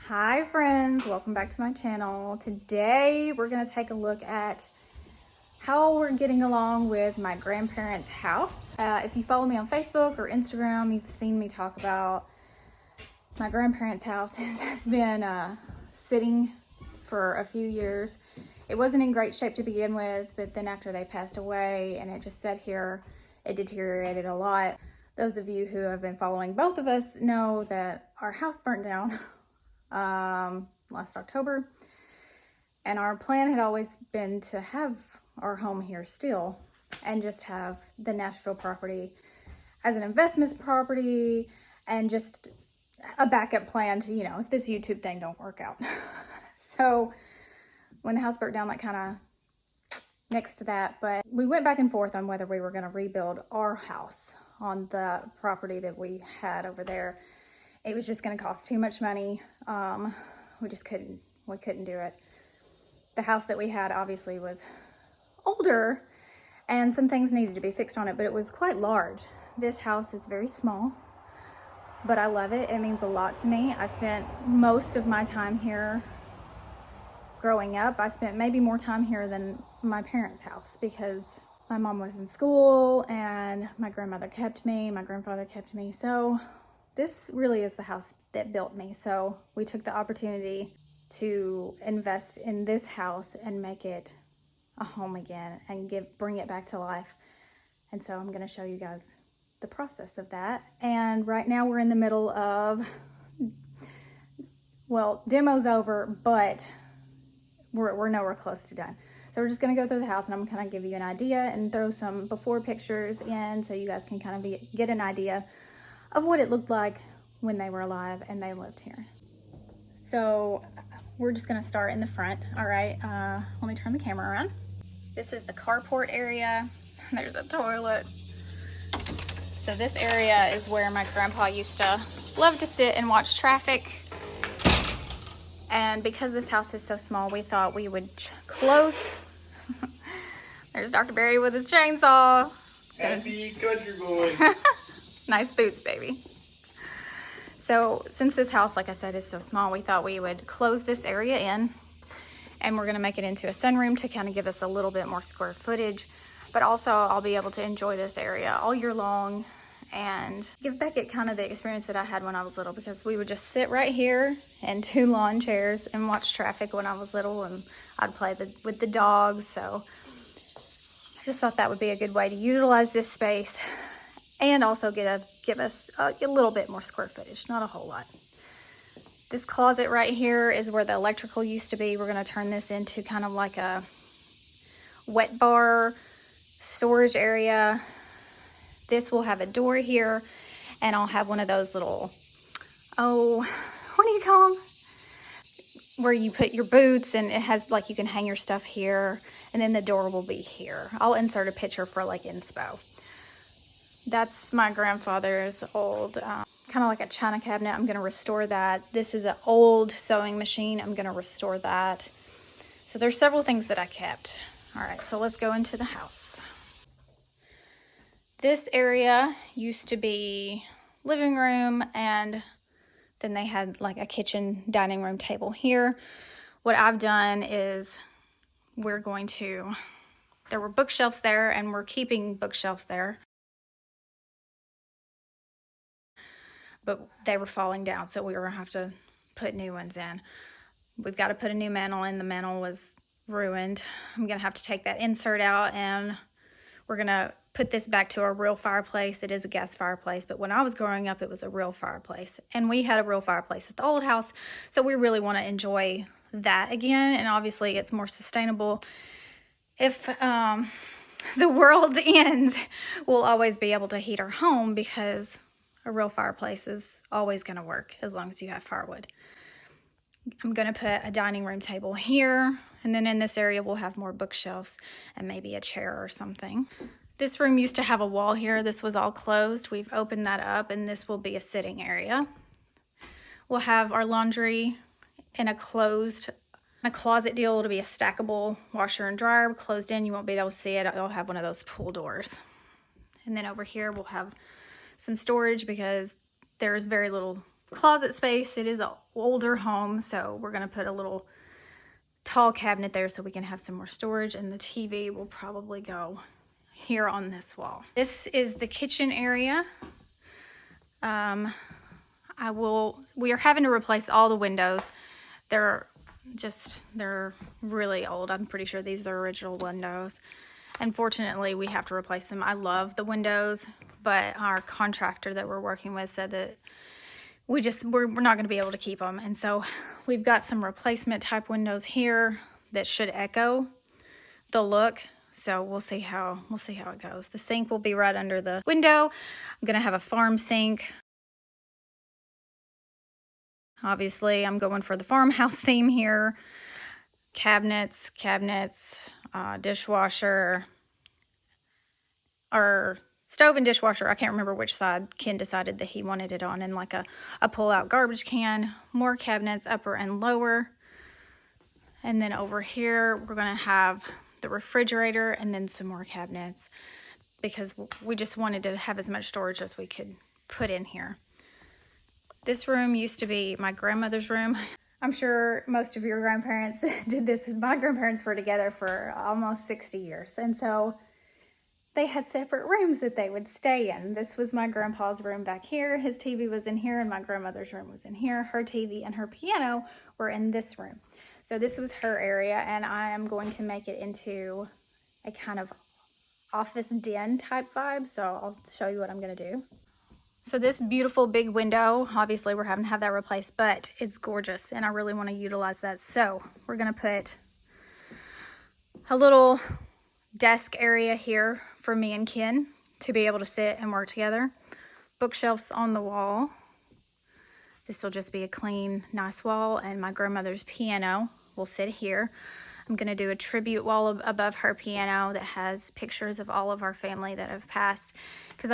Hi friends, welcome back to my channel. Today we're going to take a look at how we're getting along with my grandparents' house. If you follow me on Facebook or Instagram, you've seen me talk about my grandparents' house. It has been sitting for a few years. It wasn't in great shape to begin with, but then after they passed away and it just sat here, it deteriorated a lot. Those of you who have been following both of us know that our house burnt down last October, and our plan had always been to have our home here still and just have the Nashville property as an investment property and just a backup plan to, if this YouTube thing don't work out. So when the house burnt down, that kind of next to that, but we went back and forth on whether we were going to rebuild our house on the property that we had over there. It was just going to cost too much money. We couldn't do it. The house that we had obviously was older and some things needed to be fixed on it, but it was quite large. This house is very small, but I love it. It means a lot to me. I spent most of my time here growing up. I spent maybe more time here than my parents' house because my mom was in school and my grandmother kept me, my grandfather kept me. So this really is the house that built me. So we took the opportunity to invest in this house and make it a home again and bring it back to life. And so I'm going to show you guys the process of that. And right now we're in the middle of, well, demo's over, but we're nowhere close to done. So we're just going to go through the house and I'm going to give you an idea and throw some before pictures in so you guys can kind of get an idea of what it looked like when they were alive and they lived here. So we're just gonna start in the front. All right, let me turn the camera around. This is the carport area. There's a toilet. So this area is where my grandpa used to love to sit and watch traffic. And because this house is so small, we thought we would close. There's Dr. Barry with his chainsaw. Happy country boy. Nice boots, baby. So since this house, like I said, is so small, we thought we would close this area in and we're gonna make it into a sunroom to kind of give us a little bit more square footage, but also I'll be able to enjoy this area all year long and give Beckett kind of the experience that I had when I was little, because we would just sit right here in 2 lawn chairs and watch traffic when I was little, and I'd play with the dogs. So I just thought that would be a good way to utilize this space and also give us a little bit more square footage, not a whole lot. This closet right here is where the electrical used to be. We're gonna turn this into kind of like a wet bar storage area. This will have a door here, and I'll have one of those little, what do you call them? Where you put your boots, and it has like, you can hang your stuff here, and then the door will be here. I'll insert a picture for like inspo. That's my grandfather's old, kind of like a china cabinet. I'm going to restore that. This is an old sewing machine. I'm going to restore that. So there's several things that I kept. All right, so let's go into the house. This area used to be living room, and then they had like a kitchen dining room table here. What I've done is there were bookshelves there, and we're keeping bookshelves there. But they were falling down, so we were gonna have to put new ones in. We've got to put a new mantle in. The mantle was ruined. I'm gonna have to take that insert out, and we're gonna put this back to a real fireplace. It is a gas fireplace, but when I was growing up, it was a real fireplace, and we had a real fireplace at the old house, so we really want to enjoy that again. And obviously it's more sustainable. If the world ends, we'll always be able to heat our home, because a real fireplace is always going to work as long as you have firewood. I'm going to put a dining room table here, and then in this area we'll have more bookshelves and maybe a chair or something. This room used to have a wall here. This was all closed. We've opened that up, and this will be a sitting area. We'll have our laundry in a closet deal. It'll be a stackable washer and dryer closed in. You won't be able to see it. It'll have one of those pull doors. And then over here we'll have some storage, because there is very little closet space. It is an older home, so we're gonna put a little tall cabinet there so we can have some more storage, and the TV will probably go here on this wall. This is the kitchen area. We are having to replace all the windows. They're really old. I'm pretty sure these are original windows. Unfortunately, we have to replace them. I love the windows, but our contractor that we're working with said that we're not going to be able to keep them. And so we've got some replacement type windows here that should echo the look. So we'll see how it goes. The sink will be right under the window. I'm going to have a farm sink. Obviously, I'm going for the farmhouse theme here. Cabinets, dishwasher, or stove and dishwasher. I can't remember which side Ken decided that he wanted it on, and like a pull-out garbage can. More cabinets, upper and lower. And then over here, we're going to have the refrigerator and then some more cabinets because we just wanted to have as much storage as we could put in here. This room used to be my grandmother's room. I'm sure most of your grandparents did this. My grandparents were together for almost 60 years. And so they had separate rooms that they would stay in. This was my grandpa's room back here. His TV was in here, and my grandmother's room was in here. Her TV and her piano were in this room. So this was her area, and I am going to make it into a kind of office den type vibe. So I'll show you what I'm going to do. So this beautiful big window, obviously we're having to have that replaced, but it's gorgeous and I really want to utilize that. So we're going to put a little desk area here for me and Ken to be able to sit and work together. Bookshelves on the wall. This will just be a clean, nice wall, and my grandmother's piano will sit here. I'm going to do a tribute wall above her piano that has pictures of all of our family that have passed, because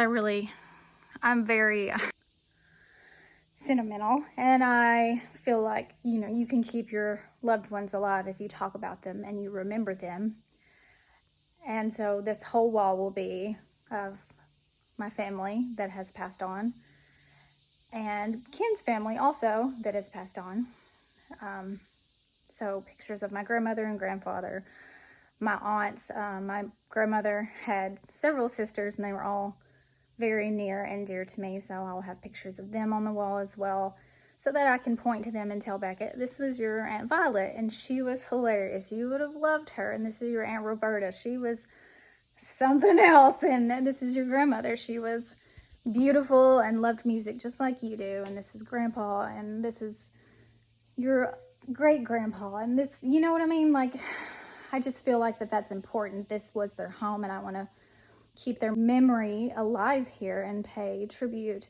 I'm very sentimental, and I feel like, you know, you can keep your loved ones alive if you talk about them and you remember them. And so this whole wall will be of my family that has passed on, and Ken's family also that has passed on. So pictures of my grandmother and grandfather, my aunts. My grandmother had several sisters, and they were all very near and dear to me, so I'll have pictures of them on the wall as well, so that I can point to them and tell Beckett, this was your Aunt Violet, and she was hilarious. You would have loved her. And this is your Aunt Roberta. She was something else. And this is your grandmother. She was beautiful and loved music just like you do. And this is Grandpa, and this is your great-grandpa. And this, you know what I mean? Like, I just feel like that's important. This was their home, and I want to keep their memory alive here and pay tribute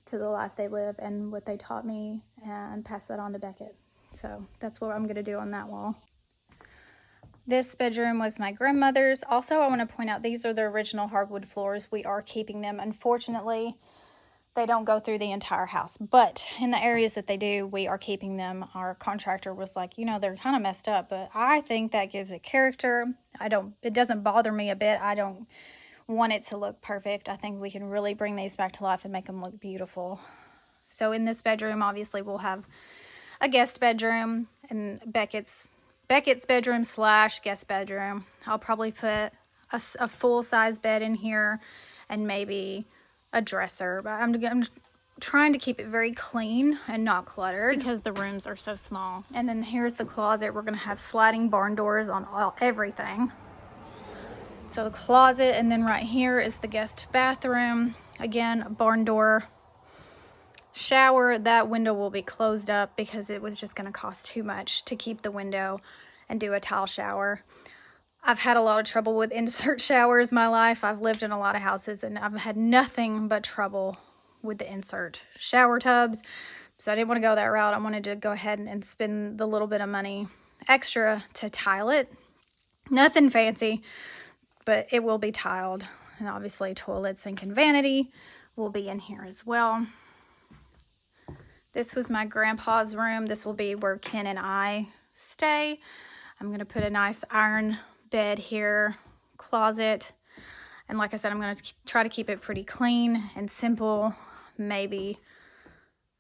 to the life they live and what they taught me, and pass that on to Beckett. So that's what I'm going to do on that wall. This bedroom was my grandmother's. Also, I want to point out, these are the original hardwood floors. We are keeping them. Unfortunately, they don't go through the entire house, but in the areas that they do, we are keeping them. Our contractor was like, you know, they're kind of messed up, but I think that gives it character. It doesn't bother me a bit. I don't want it to look perfect. I think we can really bring these back to life and make them look beautiful. So in this bedroom, obviously we'll have a guest bedroom, and Beckett's bedroom / guest bedroom. I'll probably put a full-size bed in here and maybe a dresser, but I'm trying to keep it very clean and not cluttered because the rooms are so small. And then here's the closet. We're going to have sliding barn doors on everything. So the closet, and then right here is the guest bathroom. Again, a barn door. Shower, that window will be closed up because it was just going to cost too much to keep the window and do a tile shower. I've had a lot of trouble with insert showers in my life. I've lived in a lot of houses, and I've had nothing but trouble with the insert shower tubs. So I didn't want to go that route. I wanted to go ahead and spend the little bit of money extra to tile it. Nothing fancy, but it will be tiled. And obviously toilet, sink, and vanity will be in here as well. This was my grandpa's room. This will be where Ken and I stay. I'm going to put a nice iron bed here, closet. And like I said, I'm going to try to keep it pretty clean and simple. Maybe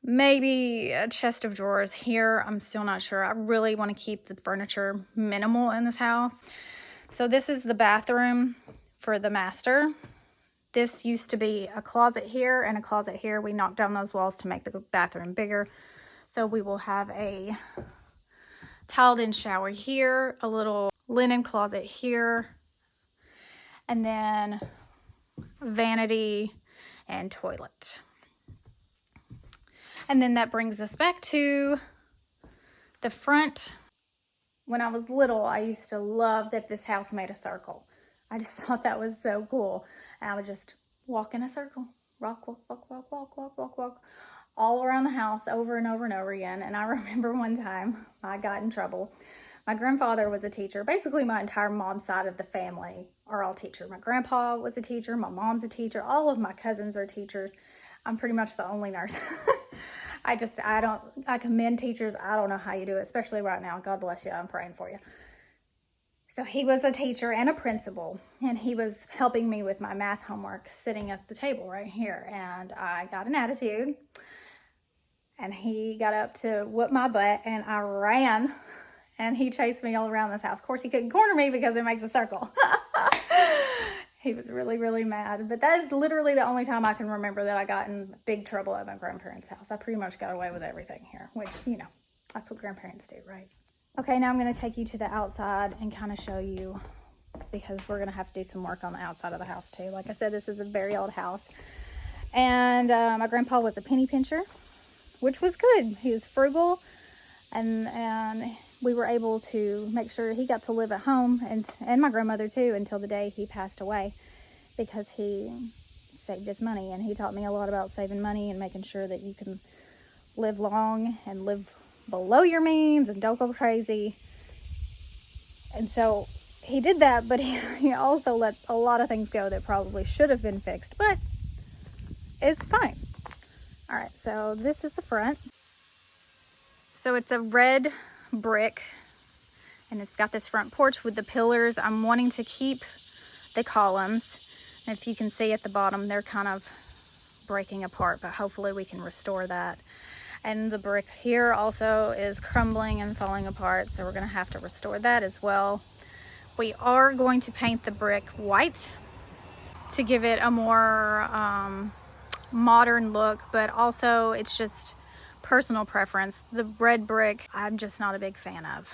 maybe a chest of drawers here. I'm still not sure. I really want to keep the furniture minimal in this house. So this is the bathroom for the master. This used to be a closet here and a closet here. We knocked down those walls to make the bathroom bigger. So we will have a tiled-in shower here, a little linen closet here, and then vanity and toilet. And then that brings us back to the front. When I was little, I used to love that this house made a circle. I just thought that was so cool. And I would just walk in a circle, walk, all around the house over and over and over again. And I remember one time I got in trouble. My grandfather was a teacher. Basically, my entire mom's side of the family are all teachers. My grandpa was a teacher. My mom's a teacher. All of my cousins are teachers. I'm pretty much the only nurse. I commend teachers. I don't know how you do it, especially right now. God bless you. I'm praying for you. So he was a teacher and a principal, and he was helping me with my math homework sitting at the table right here. And I got an attitude, and he got up to whoop my butt, and I ran, and he chased me all around this house. Of course, he couldn't corner me because it makes a circle. He was really, really mad. But that is literally the only time I can remember that I got in big trouble at my grandparents' house. I pretty much got away with everything here, which, you know, that's what grandparents do, right? Okay, now I'm going to take you to the outside and kind of show you, because we're going to have to do some work on the outside of the house too. Like I said, this is a very old house. And my grandpa was a penny pincher, which was good. He was frugal, and we were able to make sure he got to live at home, and my grandmother too, until the day he passed away, because he saved his money. And he taught me a lot about saving money and making sure that you can live long and live below your means and don't go crazy. And so he did that, but he also let a lot of things go that probably should have been fixed, but it's fine. All right, so this is the front. So it's a red brick, and it's got this front porch with the pillars. I'm wanting to keep the columns. And if you can see at the bottom, they're kind of breaking apart, but hopefully we can restore that. And the brick here also is crumbling and falling apart, so we're going to have to restore that as well. We are going to paint the brick white to give it a more modern look, but also it's just personal preference. The red brick, I'm just not a big fan of.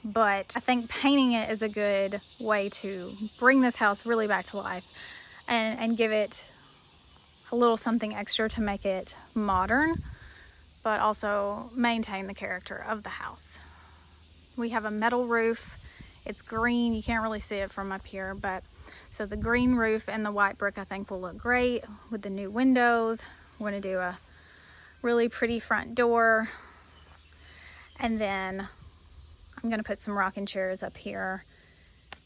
But I think painting it is a good way to bring this house really back to life and give it a little something extra to make it modern, but also maintain the character of the house. We have a metal roof. It's green. You can't really see it from up here, but so the green roof and the white brick I think will look great with the new windows. We're going to do a really pretty front door, and then I'm going to put some rocking chairs up here.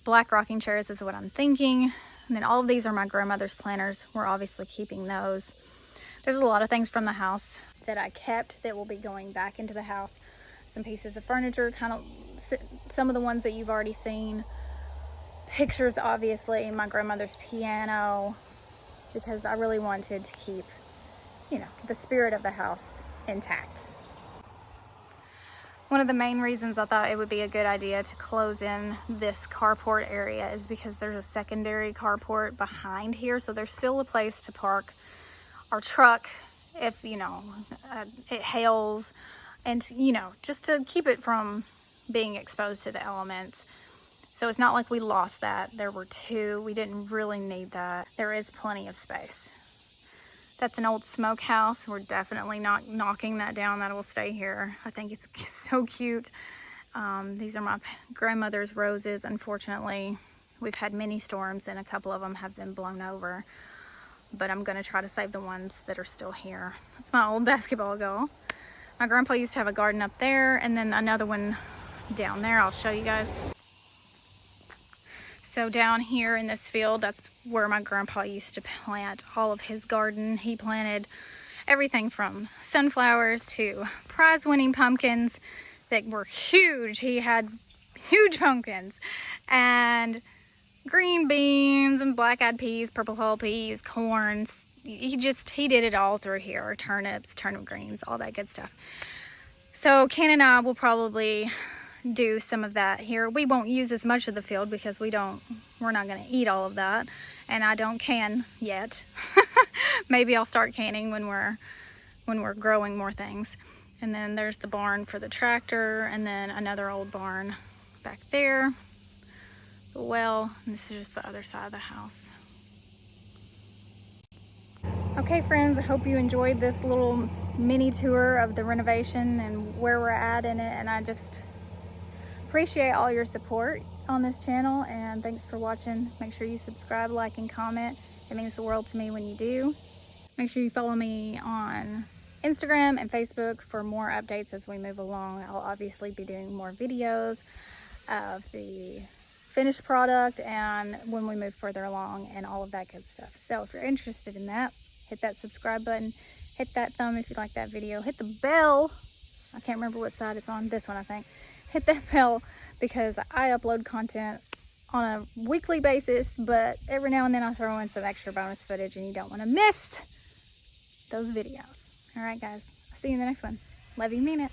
Black rocking chairs is what I'm thinking. And then all of these are my grandmother's planners. We're obviously keeping those. There's a lot of things from the house that I kept that will be going back into the house. Some pieces of furniture, kind of some of the ones that you've already seen. Pictures, obviously, my grandmother's piano, because I really wanted to keep, you know, the spirit of the house intact. One of the main reasons I thought it would be a good idea to close in this carport area is because there's a secondary carport behind here, so there's still a place to park our truck if, you know, it hails, and, you know, just to keep it from being exposed to the elements. So it's not like we lost that. There were two. We didn't really need that. There is plenty of space. That's an old smokehouse. We're definitely not knocking that down. That will stay here. I think it's so cute. These are my grandmother's roses. Unfortunately, we've had many storms and a couple of them have been blown over. But I'm going to try to save the ones that are still here. That's my old basketball goal. My grandpa used to have a garden up there, and then another one down there. I'll show you guys. So down here in this field, that's where my grandpa used to plant all of his garden. He planted everything from sunflowers to prize-winning pumpkins that were huge. He had huge pumpkins, and green beans and black-eyed peas, purple hull peas, corns, he did it all through here. Turnips, turnip greens, all that good stuff. So Ken and I will probably do some of that here. We won't use as much of the field because we're not going to eat all of that, and I don't can yet. Maybe I'll start canning when we're growing more things. And then there's the barn for the tractor, and then another old barn back there. The well, and this is just the other side of the house. Okay friends, I hope you enjoyed this little mini tour of the renovation and where we're at in it, and I just appreciate all your support on this channel, and thanks for watching. Make sure you subscribe, like, and comment. It means the world to me when you do. Make sure you follow me on Instagram and Facebook for more updates as we move along. I'll obviously be doing more videos of the finished product and when we move further along and all of that good stuff. So if you're interested in that, hit that subscribe button, hit that thumb if you like that video, hit the bell. I can't remember what side it's on, this one I think. Hit that bell because I upload content on a weekly basis, but every now and then I throw in some extra bonus footage and you don't want to miss those videos. All right guys, I'll see you in the next one. Love you, mean it.